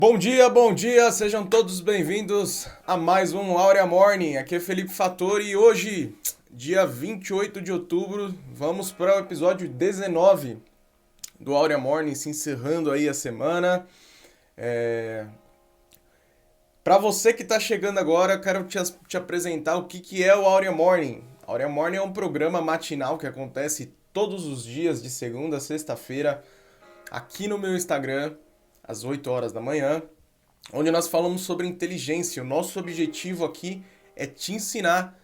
Bom dia, sejam todos bem-vindos a mais um Aurea Morning. Aqui é Felipe Fattori e hoje, dia 28 de outubro, vamos para o episódio 19 do Aurea Morning, se encerrando aí a semana. Para você que está chegando agora, eu quero te apresentar o que é o Aurea Morning. Aurea Morning é um programa matinal que acontece todos os dias, de segunda a sexta-feira, aqui no meu Instagram, às 8 horas da manhã, onde nós falamos sobre inteligência. O nosso objetivo aqui é te ensinar,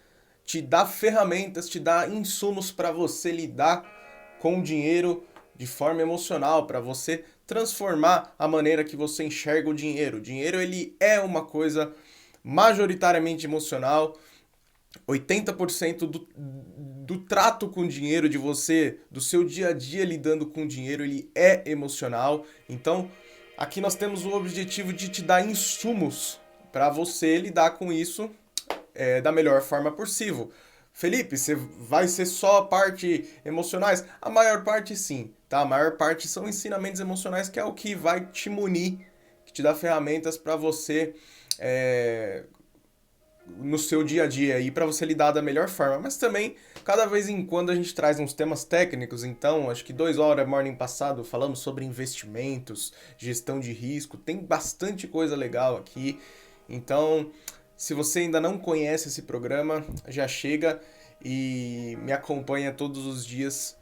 te dar ferramentas, te dar insumos para você lidar com o dinheiro de forma emocional, para você transformar a maneira que você enxerga o dinheiro. O dinheiro ele é uma coisa majoritariamente emocional. 80% do trato com o dinheiro de você, do seu dia a dia lidando com o dinheiro, ele é emocional. Então, aqui nós temos o objetivo de te dar insumos para você lidar com isso da melhor forma possível. Felipe, você vai ser só a parte emocionais? A maior parte sim, tá? A maior parte são ensinamentos emocionais, que é o que vai te munir, que te dá ferramentas para você no seu dia a dia aí para você lidar da melhor forma. Mas também, cada vez em quando a gente traz uns temas técnicos. Então, acho que 2 horas morning passado falamos sobre investimentos, gestão de risco. Tem bastante coisa legal aqui. Então, se você ainda não conhece esse programa, já chega e me acompanha todos os dias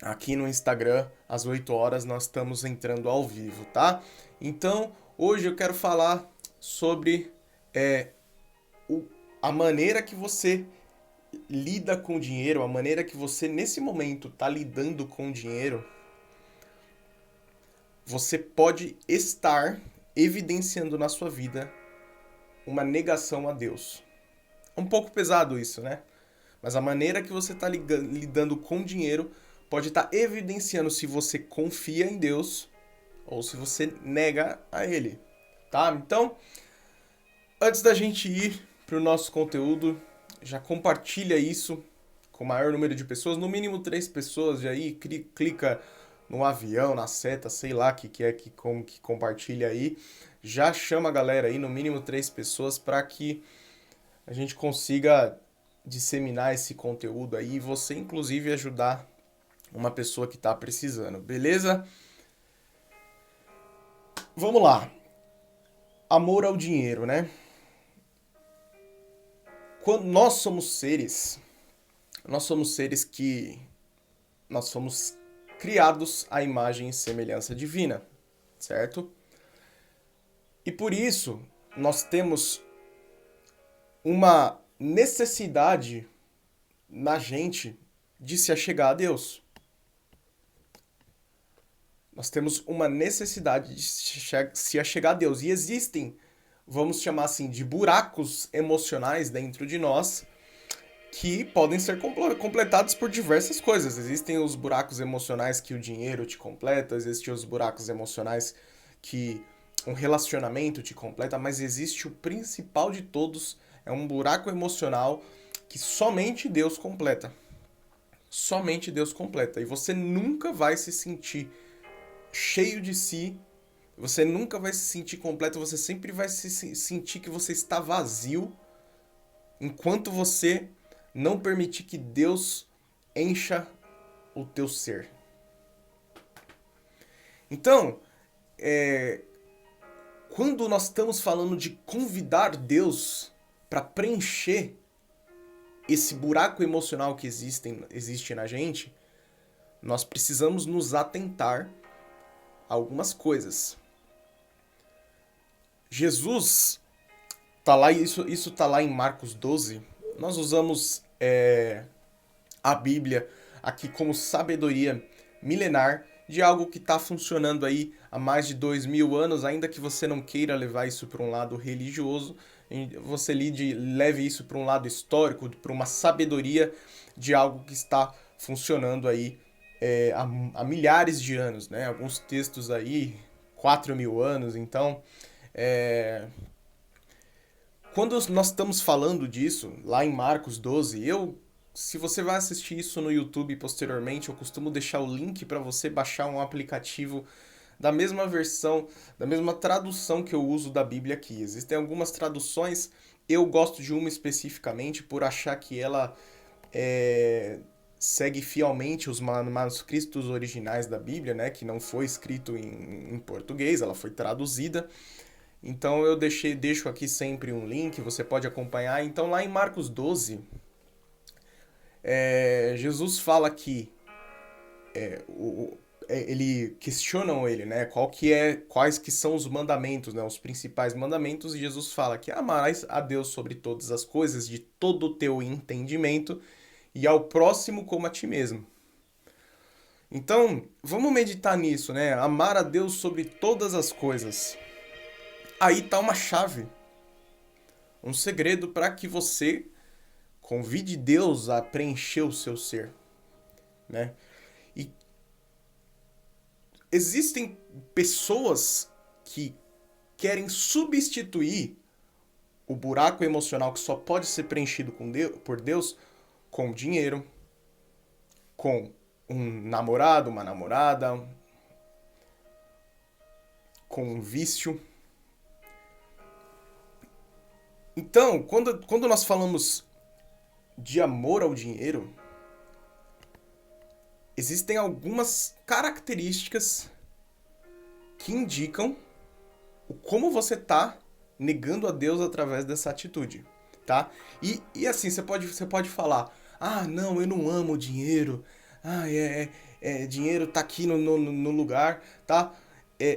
aqui no Instagram, às 8 horas nós estamos entrando ao vivo, tá? Então, hoje eu quero falar sobre a maneira que você lida com o dinheiro, a maneira que você nesse momento está lidando com o dinheiro. Você pode estar evidenciando na sua vida uma negação a Deus. É um pouco pesado isso, né? Mas a maneira que você está lidando com o dinheiro pode estar evidenciando se você confia em Deus ou se você nega a Ele, tá? Então, antes da gente ir para o nosso conteúdo, já compartilha isso com o maior número de pessoas, no mínimo 3 pessoas, e aí clica no avião, na seta, sei lá como que compartilha aí, já chama a galera aí, no mínimo 3 pessoas, para que a gente consiga disseminar esse conteúdo aí e você inclusive ajudar uma pessoa que está precisando, beleza? Vamos lá. Amor ao dinheiro, né? Quando nós somos seres que nós somos criados à imagem e semelhança divina, certo? E por isso nós temos uma necessidade na gente de se achegar a Deus. Nós temos uma necessidade de se achegar a Deus. E existem, vamos chamar assim, de buracos emocionais dentro de nós que podem ser completados por diversas coisas. Existem os buracos emocionais que o dinheiro te completa, existem os buracos emocionais que um relacionamento te completa, mas existe o principal de todos, é um buraco emocional que somente Deus completa. Somente Deus completa. E você nunca vai se sentir cheio de si, você nunca vai se sentir completo, você sempre vai se sentir que você está vazio enquanto você não permitir que Deus encha o teu ser. Então, quando nós estamos falando de convidar Deus para preencher esse buraco emocional que existe na gente, nós precisamos nos atentar a algumas coisas. Jesus tá lá, isso tá lá em Marcos 12. Nós usamos a Bíblia aqui como sabedoria milenar de algo que está funcionando aí há mais de 2000 anos, ainda que você não queira levar isso para um lado religioso, você leve isso para um lado histórico, para uma sabedoria de algo que está funcionando aí há milhares de anos, né? Alguns textos aí, 4.000 anos, então quando nós estamos falando disso, lá em Marcos 12, se você vai assistir isso no YouTube posteriormente, eu costumo deixar o link para você baixar um aplicativo da mesma versão, da mesma tradução que eu uso da Bíblia aqui. Existem algumas traduções, eu gosto de uma especificamente por achar que ela segue fielmente os manuscritos originais da Bíblia, né, que não foi escrito em português, ela foi traduzida. Então eu deixo aqui sempre um link, você pode acompanhar. Então lá em Marcos 12, Jesus fala que ele questionam ele, né? Quais que são os mandamentos, né? Os principais mandamentos, e Jesus fala que amarás a Deus sobre todas as coisas, de todo o teu entendimento, e ao próximo como a ti mesmo. Então, vamos meditar nisso, né? Amar a Deus sobre todas as coisas. Aí tá uma chave, um segredo para que você convide Deus a preencher o seu ser, né? E existem pessoas que querem substituir o buraco emocional que só pode ser preenchido por Deus com dinheiro, com um namorado, uma namorada, com um vício. Então, quando nós falamos de amor ao dinheiro, existem algumas características que indicam como você está negando a Deus através dessa atitude, tá? E assim, você pode falar, ah, não, eu não amo o dinheiro, ah, dinheiro tá aqui no lugar, tá?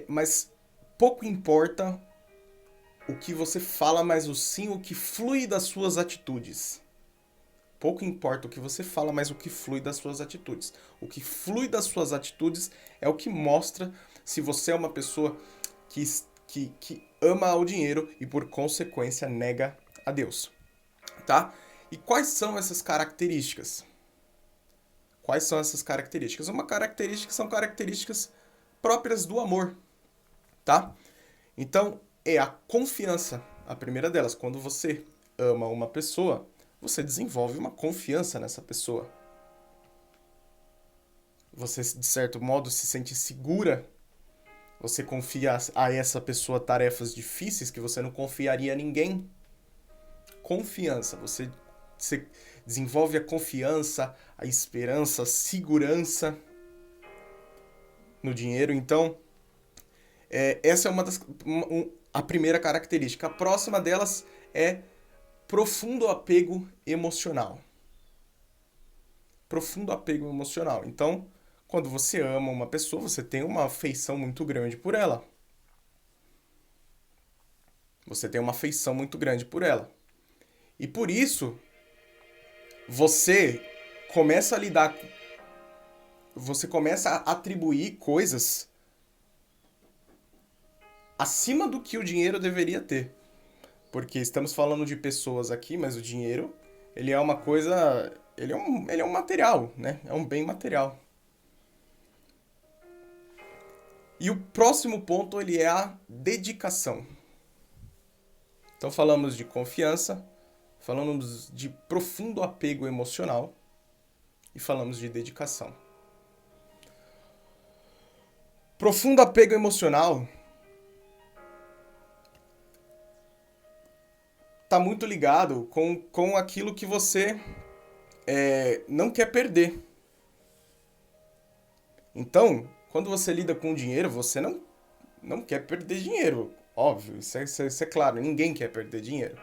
Mas pouco importa o que você fala, mas sim o que flui das suas atitudes. Pouco importa o que você fala, mas o que flui das suas atitudes. O que flui das suas atitudes é o que mostra se você é uma pessoa que ama o dinheiro e, por consequência, nega a Deus. Tá? E quais são essas características? Quais são essas características? São características próprias do amor. Tá? Então, é a confiança, a primeira delas. Quando você ama uma pessoa, você desenvolve uma confiança nessa pessoa. Você, de certo modo, se sente segura. Você confia a essa pessoa tarefas difíceis que você não confiaria a ninguém. Confiança. Você desenvolve a confiança, a esperança, a segurança no dinheiro. Então, essa é a primeira característica. A próxima delas é profundo apego emocional. Profundo apego emocional. Então, quando você ama uma pessoa, você tem uma afeição muito grande por ela. Você tem uma afeição muito grande por ela. E por isso, você começa a lidar. Você começa a atribuir coisas acima do que o dinheiro deveria ter. Porque estamos falando de pessoas aqui, mas o dinheiro, ele é uma coisa. Ele é um material, né? É um bem material. E o próximo ponto, ele é a dedicação. Então falamos de confiança, falamos de profundo apego emocional e falamos de dedicação. Profundo apego emocional está muito ligado com aquilo que você não quer perder. Então, quando você lida com dinheiro, você não quer perder dinheiro. Óbvio, isso é claro, ninguém quer perder dinheiro.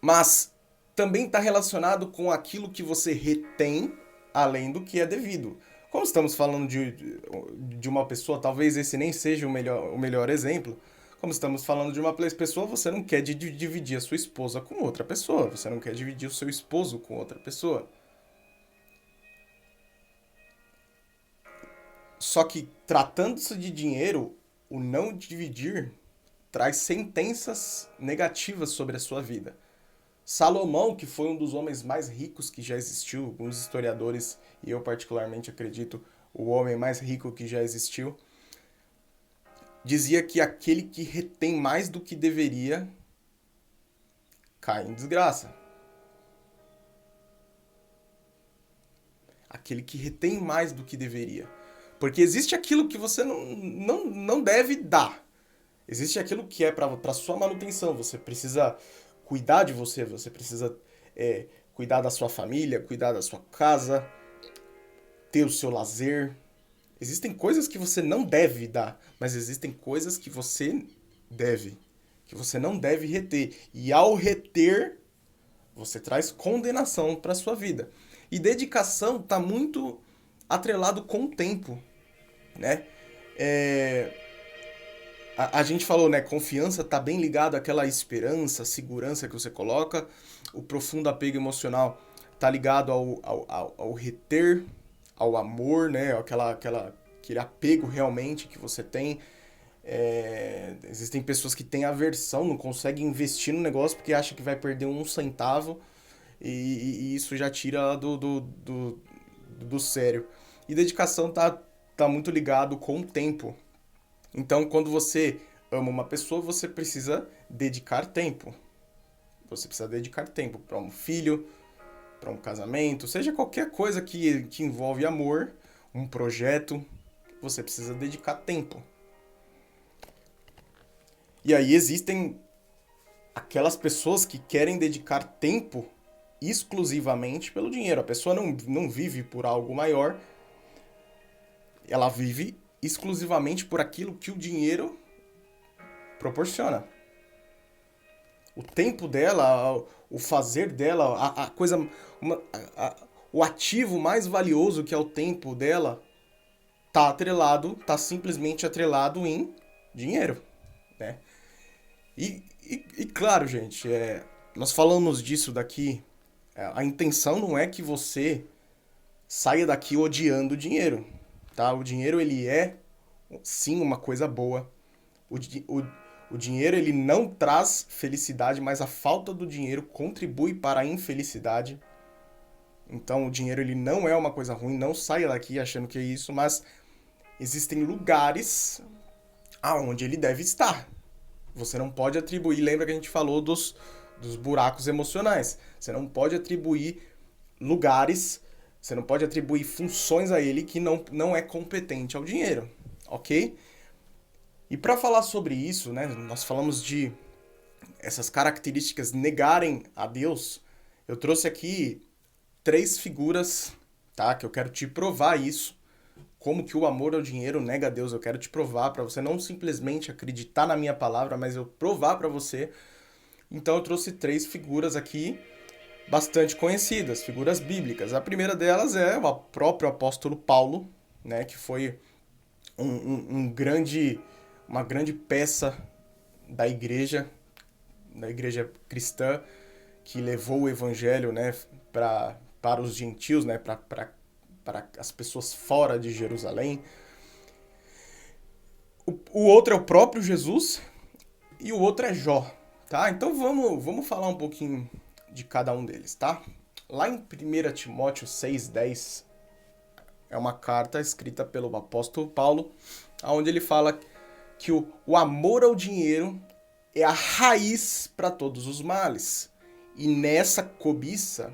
Mas também está relacionado com aquilo que você retém além do que é devido. Como estamos falando de uma pessoa, talvez esse nem seja o melhor exemplo. Como estamos falando de uma pessoa, você não quer dividir a sua esposa com outra pessoa. Você não quer dividir o seu esposo com outra pessoa. Só que, tratando-se de dinheiro, o não dividir traz sentenças negativas sobre a sua vida. Salomão, que foi um dos homens mais ricos que já existiu, alguns historiadores, e eu particularmente acredito, o homem mais rico que já existiu, dizia que aquele que retém mais do que deveria cai em desgraça. Aquele que retém mais do que deveria. Porque existe aquilo que você não deve dar. Existe aquilo que é para sua manutenção. Você precisa cuidar de você, você precisa cuidar da sua família, cuidar da sua casa, ter o seu lazer. Existem coisas que você não deve dar, mas existem coisas que você deve, que você não deve reter. E ao reter, você traz condenação para sua vida. E dedicação está muito atrelado com o tempo, né? A gente falou, né? Confiança está bem ligado àquela esperança, segurança que você coloca. O profundo apego emocional está ligado ao reter, ao amor, né? Aquele apego realmente que você tem. Existem pessoas que têm aversão, não conseguem investir no negócio porque acham que vai perder um centavo e isso já tira do sério. E dedicação tá muito ligado com o tempo. Então, quando você ama uma pessoa, você precisa dedicar tempo. Você precisa dedicar tempo para um filho, para um casamento, seja qualquer coisa que envolve amor, um projeto, você precisa dedicar tempo. E aí existem aquelas pessoas que querem dedicar tempo exclusivamente pelo dinheiro. A pessoa não vive por algo maior, ela vive exclusivamente por aquilo que o dinheiro proporciona. O tempo dela, o fazer dela, a coisa, o ativo mais valioso que é o tempo dela, tá simplesmente atrelado em dinheiro, né? E claro, gente, nós falamos disso daqui, a intenção não é que você saia daqui odiando o dinheiro, tá? O dinheiro, ele é, sim, uma coisa boa. O dinheiro, ele não traz felicidade, mas a falta do dinheiro contribui para a infelicidade. Então, o dinheiro, ele não é uma coisa ruim, não saia daqui achando que é isso, mas existem lugares aonde ele deve estar. Você não pode atribuir, lembra que a gente falou dos buracos emocionais. Você não pode atribuir lugares, você não pode atribuir funções a ele que não é competente ao dinheiro, ok? E para falar sobre isso, né, nós falamos de essas características negarem a Deus. Eu trouxe aqui 3 figuras, tá, que eu quero te provar isso. Como que o amor ao dinheiro nega a Deus. Eu quero te provar para você não simplesmente acreditar na minha palavra, mas eu provar para você. Então eu trouxe 3 figuras aqui bastante conhecidas, figuras bíblicas. A primeira delas é o próprio apóstolo Paulo, né, que foi uma grande peça da igreja cristã, que levou o evangelho, né, para os gentios, né, para as pessoas fora de Jerusalém. O outro é o próprio Jesus e o outro é Jó, tá? Então vamos falar um pouquinho de cada um deles, tá? Lá em 1 Timóteo 6,10 é uma carta escrita pelo apóstolo Paulo, onde ele fala que o amor ao dinheiro é a raiz para todos os males. E nessa cobiça,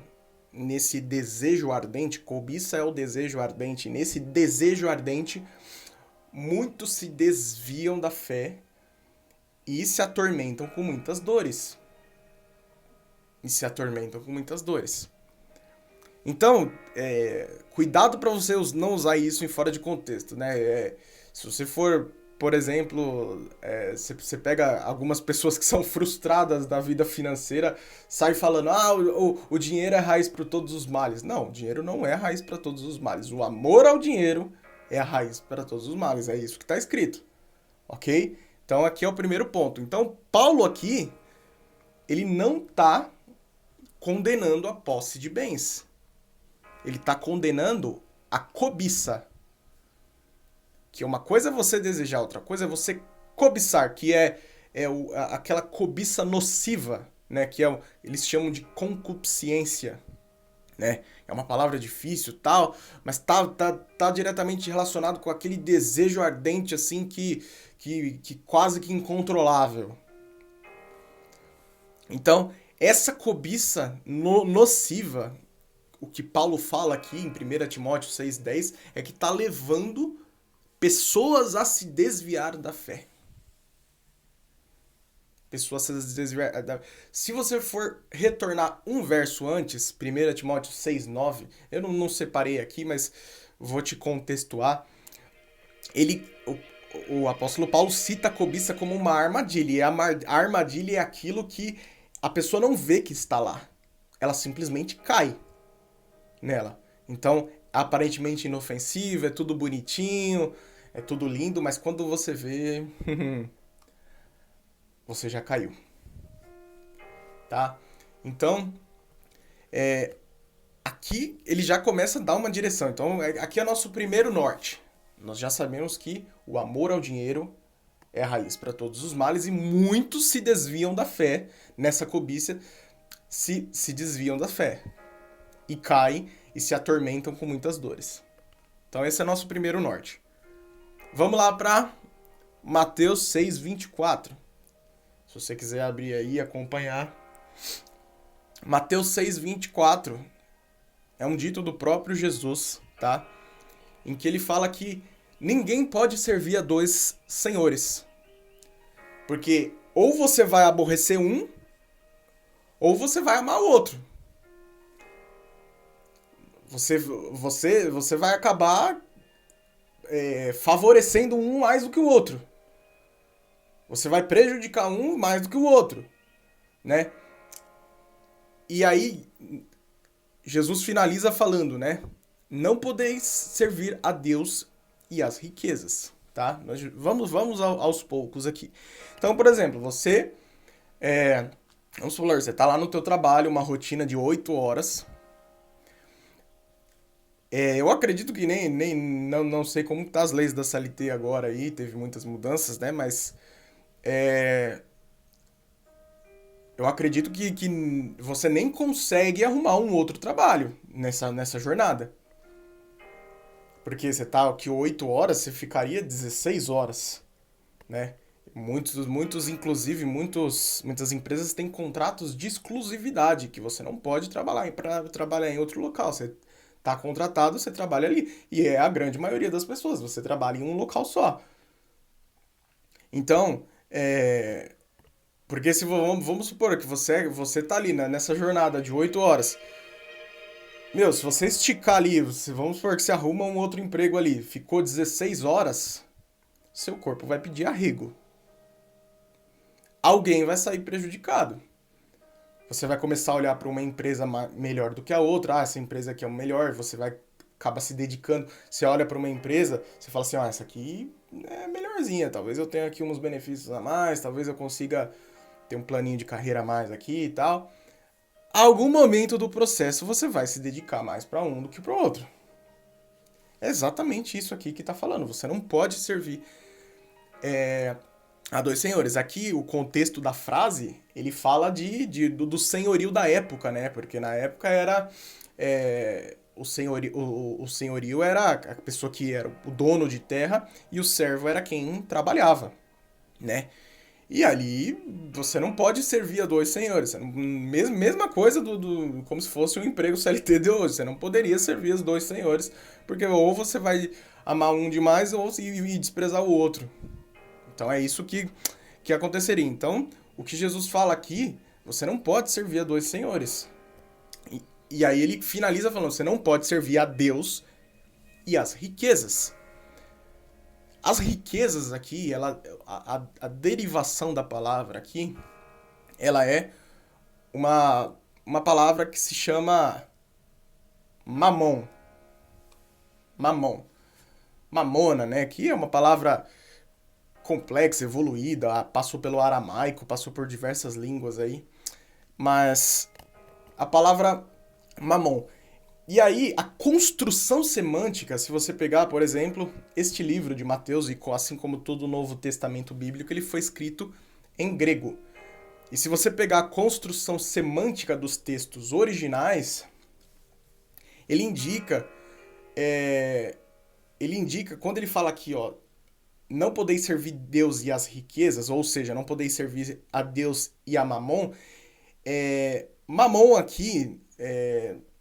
nesse desejo ardente, cobiça é o desejo ardente, nesse desejo ardente, muitos se desviam da fé e se atormentam com muitas dores. Então, cuidado para você não usar isso em fora de contexto, né? Se você for, por exemplo, você pega algumas pessoas que são frustradas da vida financeira, sai falando, o dinheiro é a raiz para todos os males. Não, o dinheiro não é a raiz para todos os males. O amor ao dinheiro é a raiz para todos os males. É isso que está escrito, ok? Então aqui é o primeiro ponto. Então Paulo aqui, ele não está condenando a posse de bens. Ele está condenando a cobiça. Que uma coisa é você desejar, outra coisa é você cobiçar, que aquela cobiça nociva, né? Que eles chamam de concupiscência, né? É uma palavra difícil, tal, mas tá diretamente relacionado com aquele desejo ardente, assim, que quase que incontrolável. Então, essa cobiça nociva, o que Paulo fala aqui em 1 Timóteo 6,10, é que está levando pessoas a se desviar da fé. Pessoas a se desviar da... Se você for retornar um verso antes, 1 Timóteo 6,9, eu não separei aqui, mas vou te contextuar. O apóstolo Paulo cita a cobiça como uma armadilha, e a armadilha é aquilo que a pessoa não vê que está lá. Ela simplesmente cai nela. Então, aparentemente inofensivo, é tudo bonitinho, é tudo lindo, mas quando você vê, você já caiu. Tá? Então, aqui ele já começa a dar uma direção. Então, aqui é nosso primeiro norte. Nós já sabemos que o amor ao dinheiro é a raiz para todos os males e muitos se desviam da fé nessa cobiça, se desviam da fé e caem e se atormentam com muitas dores. Então esse é nosso primeiro norte. Vamos lá para Mateus 6:24. Se você quiser abrir aí e acompanhar. Mateus 6:24 é um dito do próprio Jesus, tá? Em que ele fala que ninguém pode servir a dois senhores. Porque ou você vai aborrecer um, ou você vai amar o outro. Você vai acabar favorecendo um mais do que o outro. Você vai prejudicar um mais do que o outro, né? E aí, Jesus finaliza falando, né? Não podeis servir a Deus e às riquezas, tá? Vamos aos poucos aqui. Então, por exemplo, você... vamos falar, você tá lá no teu trabalho, uma rotina de 8 horas. Eu acredito que não sei como tá as leis da CLT agora aí, teve muitas mudanças, né? Mas eu acredito que você nem consegue arrumar um outro trabalho nessa jornada. Porque você tá aqui 8 horas, você ficaria 16 horas, né? Inclusive, muitas empresas têm contratos de exclusividade, que você não pode trabalhar em outro local. Você tá contratado, você trabalha ali. E é a grande maioria das pessoas, você trabalha em um local só. Então, porque se vamos supor que você tá ali, né, nessa jornada de 8 horas. Meu, se você esticar ali, vamos supor que você arruma um outro emprego ali, ficou 16 horas, seu corpo vai pedir arrego. Alguém vai sair prejudicado. Você vai começar a olhar para uma empresa melhor do que a outra. Ah, essa empresa aqui é o melhor. Você vai acabar se dedicando. Você olha para uma empresa, você fala assim, essa aqui é melhorzinha. Talvez eu tenha aqui uns benefícios a mais. Talvez eu consiga ter um planinho de carreira a mais aqui e tal. Algum momento do processo você vai se dedicar mais para um do que para o outro. É exatamente isso aqui que está falando. Você não pode servir a dois senhores. Aqui o contexto da frase, ele fala do senhorio da época, né? Porque na época era o senhorio era a pessoa que era o dono de terra e o servo era quem trabalhava, né? E ali você não pode servir a dois senhores. Mesma coisa como se fosse um emprego CLT de hoje. Você não poderia servir os dois senhores, porque ou você vai amar um demais ou e desprezar o outro. Então é isso que aconteceria. Então, o que Jesus fala aqui, você não pode servir a dois senhores. E aí ele finaliza falando, você não pode servir a Deus e às riquezas. As riquezas aqui, a derivação da palavra aqui, ela é uma palavra que se chama mamon. Mamon. Mamona, né? Que é uma palavra complexa, evoluída, passou pelo aramaico, passou por diversas línguas aí. Mas a palavra mamon. E aí, a construção semântica, se você pegar, por exemplo, este livro de Mateus, e assim como todo o Novo Testamento bíblico, ele foi escrito em grego. E se você pegar a construção semântica dos textos originais, ele indica, quando ele fala aqui, ó, não podeis servir Deus e as riquezas, ou seja, não podeis servir a Deus e a Mamon, Mamon aqui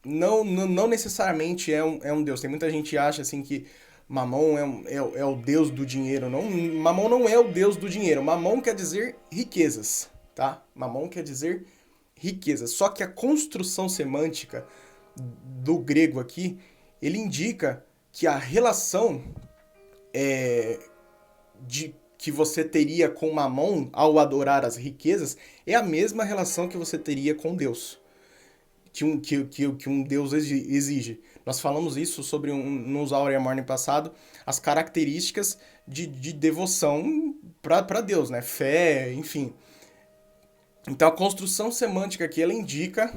não necessariamente é um Deus. Tem muita gente que acha assim que Mamon é o deus do dinheiro. Não, Mamon não é o deus do dinheiro. Mamon quer dizer riquezas, tá? Mamon quer dizer riquezas. Só que a construção semântica do grego aqui, ele indica que a relação que você teria com Mamon ao adorar as riquezas é a mesma relação que você teria com Deus. Que um Deus exige. Nós falamos isso sobre nos Aurea Morning passado, as características de devoção para Deus, né? Fé, enfim. Então a construção semântica aqui, ela indica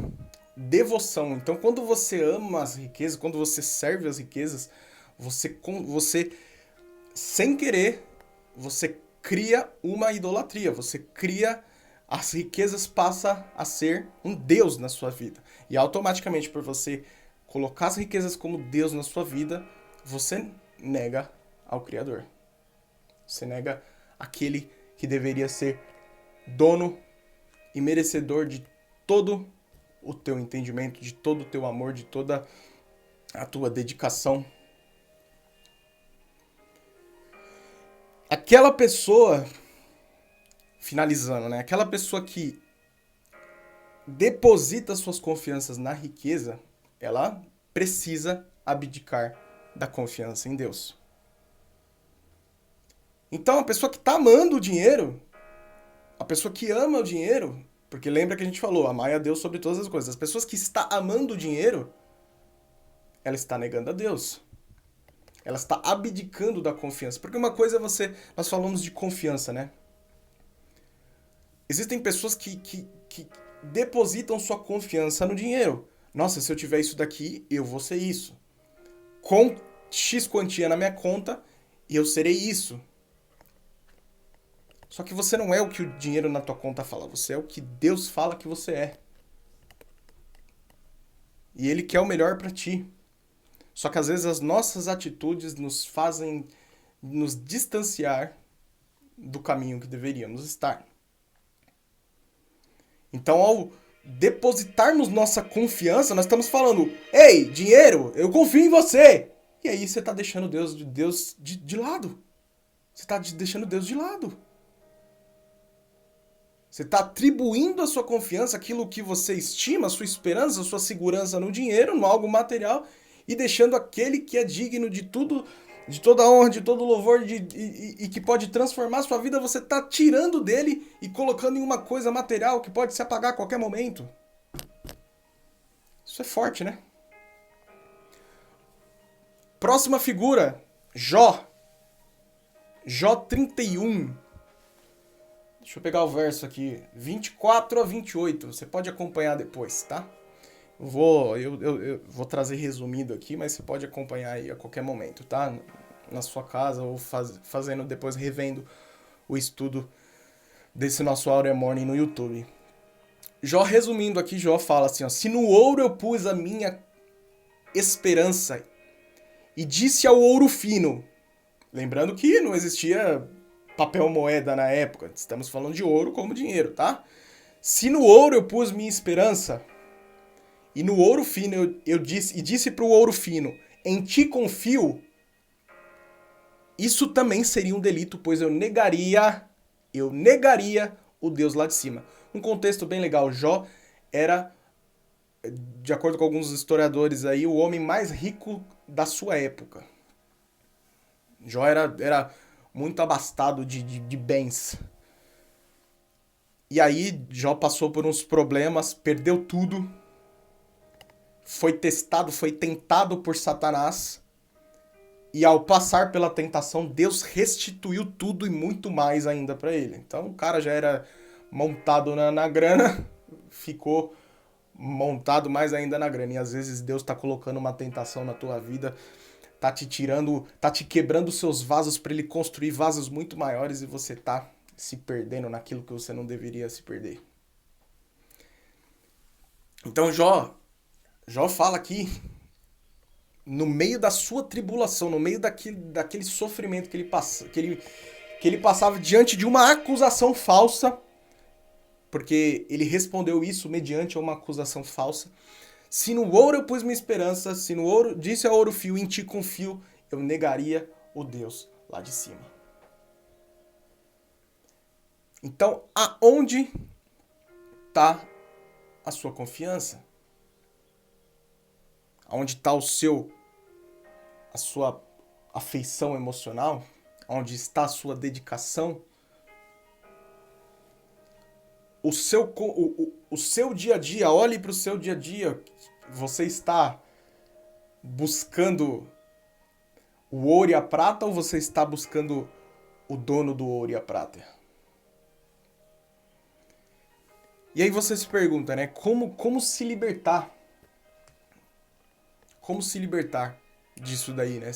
devoção. Então quando você ama as riquezas, quando você serve as riquezas, você sem querer, você cria uma idolatria, você cria as riquezas passa a ser um Deus na sua vida. E automaticamente, por você colocar as riquezas como Deus na sua vida, você nega ao Criador. Você nega aquele que deveria ser dono e merecedor de todo o teu entendimento, de todo o teu amor, de toda a tua dedicação. Aquela pessoa, finalizando, né? Aquela pessoa que deposita suas confianças na riqueza, ela precisa abdicar da confiança em Deus. Então, a pessoa que está amando o dinheiro, a pessoa que ama o dinheiro, porque lembra que a gente falou, amai a Deus sobre todas as coisas. As pessoas que está amando o dinheiro, ela está negando a Deus. Ela está abdicando da confiança. Porque uma coisa é você... Nós falamos de confiança, né? Existem pessoas que depositam sua confiança no dinheiro. Nossa, se eu tiver isso daqui, eu vou ser isso. Com X quantia na minha conta, eu serei isso. Só que você não é o que o dinheiro na tua conta fala. Você é o que Deus fala que você é. E Ele quer o melhor para ti. Só que às vezes as nossas atitudes nos fazem nos distanciar do caminho que deveríamos estar. Então, ao depositarmos nossa confiança, nós estamos falando: ei, dinheiro, eu confio em você. E aí você está deixando Deus de lado. Você está deixando Deus de lado. Você está atribuindo a sua confiança, aquilo que você estima, a sua esperança, a sua segurança no dinheiro, no algo material, e deixando aquele que é digno de tudo, de toda honra, de todo louvor e que pode transformar a sua vida, você está tirando dele e colocando em uma coisa material que pode se apagar a qualquer momento. Isso é forte, né? Próxima figura, Jó. Jó 31. Deixa eu pegar o verso aqui, 24 a 28. Você pode acompanhar depois, tá? Eu vou trazer resumido aqui, mas você pode acompanhar aí a qualquer momento, tá? Na sua casa ou fazendo depois, revendo o estudo desse nosso Aurea Morning no YouTube. Jó, resumindo aqui, Jó fala assim, ó: se no ouro eu pus a minha esperança e disse ao ouro fino, lembrando que não existia papel moeda na época, estamos falando de ouro como dinheiro, tá? Se no ouro eu pus minha esperança e no ouro fino eu disse para o ouro fino, em ti confio, isso também seria um delito, pois eu negaria o Deus lá de cima. Um contexto bem legal, Jó era, de acordo com alguns historiadores aí, o homem mais rico da sua época. Jó era muito abastado de bens. E aí Jó passou por uns problemas, perdeu tudo, foi tentado por Satanás, e ao passar pela tentação, Deus restituiu tudo e muito mais ainda para ele. Então o cara já era montado na grana, ficou montado mais ainda na grana. E às vezes Deus tá colocando uma tentação na tua vida, tá te quebrando seus vasos para ele construir vasos muito maiores e você tá se perdendo naquilo que você não deveria se perder. Então Jó fala aqui, no meio da sua tribulação, no meio daquele sofrimento que ele passava diante de uma acusação falsa, porque ele respondeu isso mediante uma acusação falsa. Se no ouro eu pus minha esperança, se no ouro disse ao ouro fio, em ti confio, eu negaria o Deus lá de cima. Então, aonde está a sua confiança? Aonde está a sua afeição emocional? Onde está a sua dedicação? O seu dia a dia, olhe para o seu dia a dia. Você está buscando o ouro e a prata ou você está buscando o dono do ouro e a prata? E aí você se pergunta, né? Como se libertar? Como se libertar disso daí, né?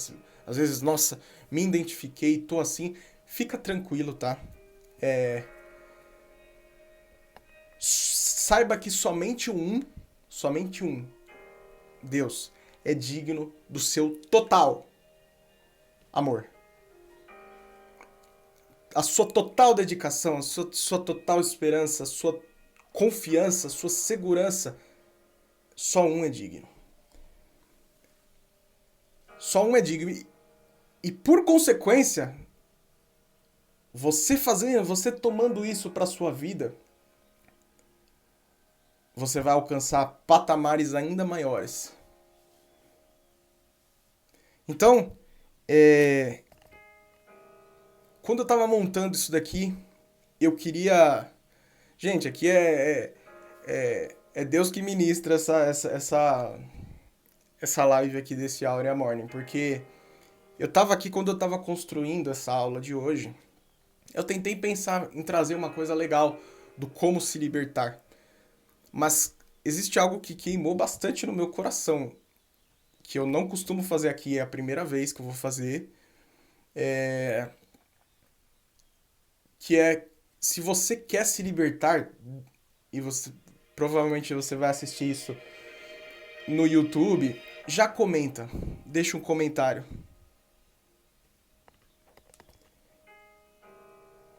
Às vezes, nossa, me identifiquei, tô assim. Fica tranquilo, tá? Saiba que somente um Deus é digno do seu total amor. A sua total dedicação, a sua total esperança, a sua confiança, a sua segurança, só um é digno. Só um é digno. E por consequência, você tomando isso para sua vida, você vai alcançar patamares ainda maiores. Então, quando eu tava montando isso daqui, eu queria... Gente, aqui é Deus que ministra essa live aqui desse Aurea Morning, porque eu tava aqui quando eu tava construindo essa aula de hoje, eu tentei pensar em trazer uma coisa legal do como se libertar. Mas existe algo que queimou bastante no meu coração, que eu não costumo fazer aqui, é a primeira vez que eu vou fazer, que é, se você quer se libertar, e provavelmente você vai assistir isso no YouTube, já comenta, deixa um comentário.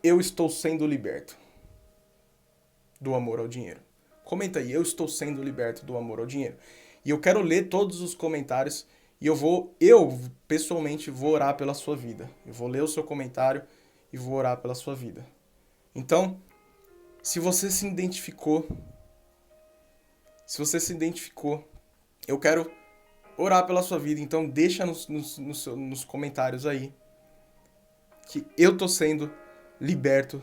Eu estou sendo liberto do amor ao dinheiro. Comenta aí, eu estou sendo liberto do amor ao dinheiro. E eu quero ler todos os comentários e eu pessoalmente vou orar pela sua vida. Eu vou ler o seu comentário e vou orar pela sua vida. Então, se você se identificou, eu quero orar pela sua vida. Então, deixa nos comentários aí que eu tô sendo liberto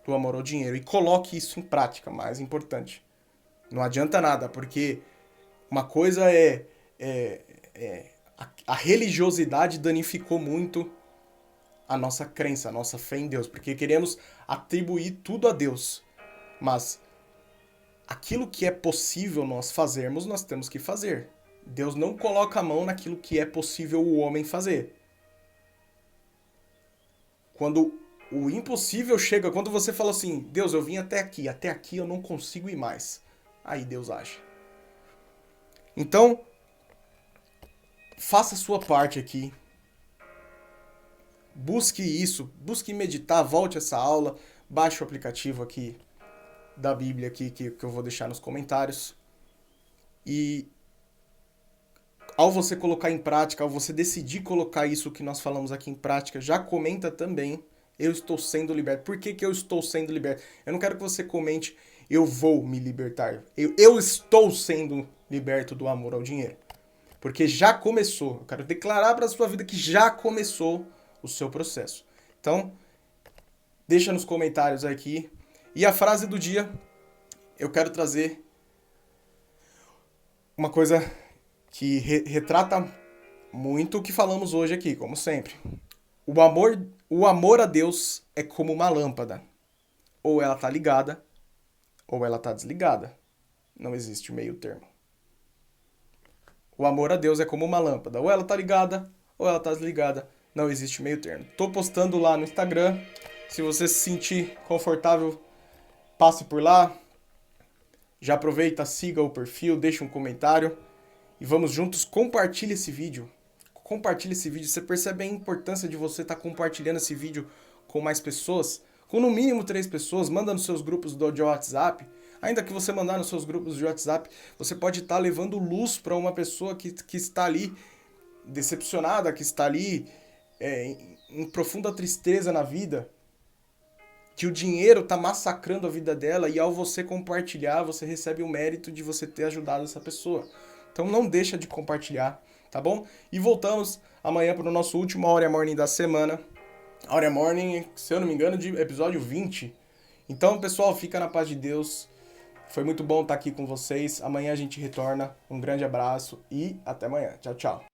do amor ao dinheiro. E coloque isso em prática, mais importante. Não adianta nada, porque uma coisa a religiosidade danificou muito a nossa crença, a nossa fé em Deus, porque queremos atribuir tudo a Deus. Mas aquilo que é possível nós fazermos, nós temos que fazer. Deus não coloca a mão naquilo que é possível o homem fazer. Quando o impossível chega, quando você fala assim, Deus, eu vim até aqui eu não consigo ir mais. Aí Deus age. Então, faça a sua parte aqui. Busque isso, busque meditar, volte essa aula, baixe o aplicativo aqui da Bíblia aqui que eu vou deixar nos comentários. E ao você colocar em prática, ao você decidir colocar isso que nós falamos aqui em prática, já comenta também, eu estou sendo liberto. Por que eu estou sendo liberto? Eu não quero que você comente, eu vou me libertar. Eu estou sendo liberto do amor ao dinheiro. Porque já começou. Eu quero declarar para a sua vida que já começou o seu processo. Então, deixa nos comentários aqui. E a frase do dia, eu quero trazer uma coisa que retrata muito o que falamos hoje aqui, como sempre. O amor a Deus é como uma lâmpada. Ou ela tá ligada, ou ela tá desligada. Não existe meio termo. O amor a Deus é como uma lâmpada. Ou ela tá ligada, ou ela tá desligada. Não existe meio termo. Tô postando lá no Instagram. Se você se sentir confortável, passe por lá. Já aproveita, siga o perfil, deixa um comentário. E vamos juntos, compartilhe esse vídeo. Compartilhe esse vídeo. Você percebe a importância de você estar compartilhando esse vídeo com mais pessoas? Com no mínimo 3 pessoas. Manda nos seus grupos de WhatsApp. Ainda que você mandar nos seus grupos de WhatsApp, você pode estar levando luz para uma pessoa que está ali decepcionada, que está ali em profunda tristeza na vida, que o dinheiro tá massacrando a vida dela e ao você compartilhar, você recebe o mérito de você ter ajudado essa pessoa. Então não deixa de compartilhar, tá bom? E voltamos amanhã para o nosso último Aurea Morning da semana. Aurea Morning, se eu não me engano, de episódio 20. Então, pessoal, fica na paz de Deus. Foi muito bom estar aqui com vocês. Amanhã a gente retorna. Um grande abraço e até amanhã. Tchau, tchau.